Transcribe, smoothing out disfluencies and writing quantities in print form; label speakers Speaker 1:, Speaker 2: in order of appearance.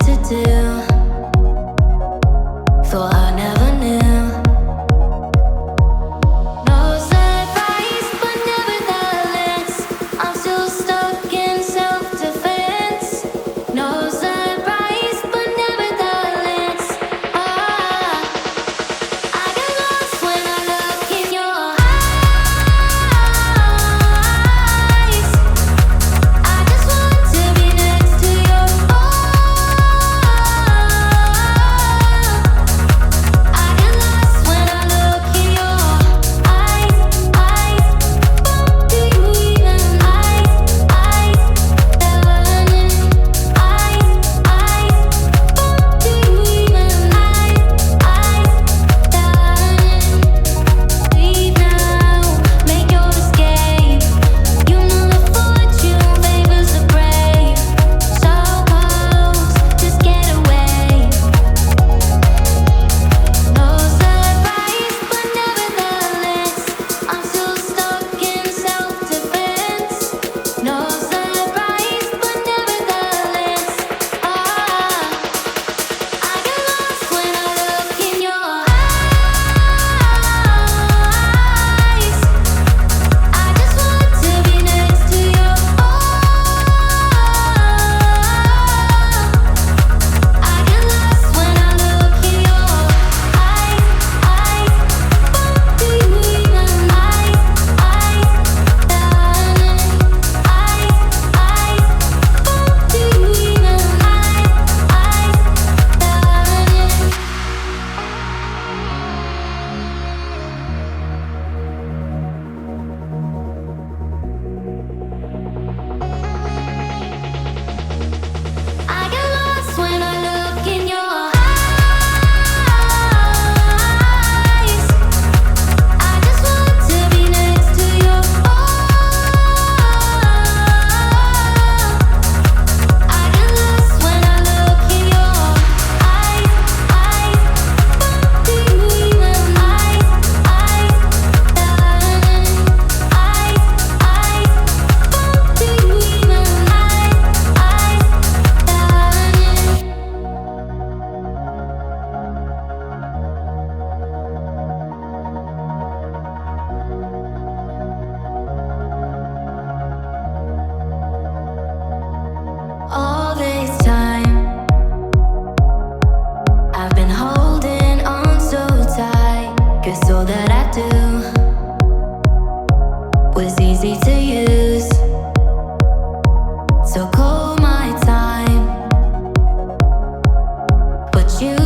Speaker 1: to do. Thought I never knew. No surprise, but nevertheless, I'm still stuck in self-defense. No surprise, but nevertheless, I get lost when I look in your eyes. I just want to be next to you. I get lost when I look in your eyes. Do you even eyes? Learning do you even learning? Leave now, make your escape. You know the fortune favors the brave. So close, just get away. No surprise, but nevertheless, I'm still stuck in self-defense. No surprise, but nevertheless, I get lost when I look in your eyes. I just want to be next to you. I get lost when I look in your eyes. Do you even learning? Do you even I get lost when I look in your eyes. I just want to be next to you. I get lost when I look in your eyes. Do you even do you even all this time I've been holding on so tight, 'cause all that I do was easy to use. So call my time, but you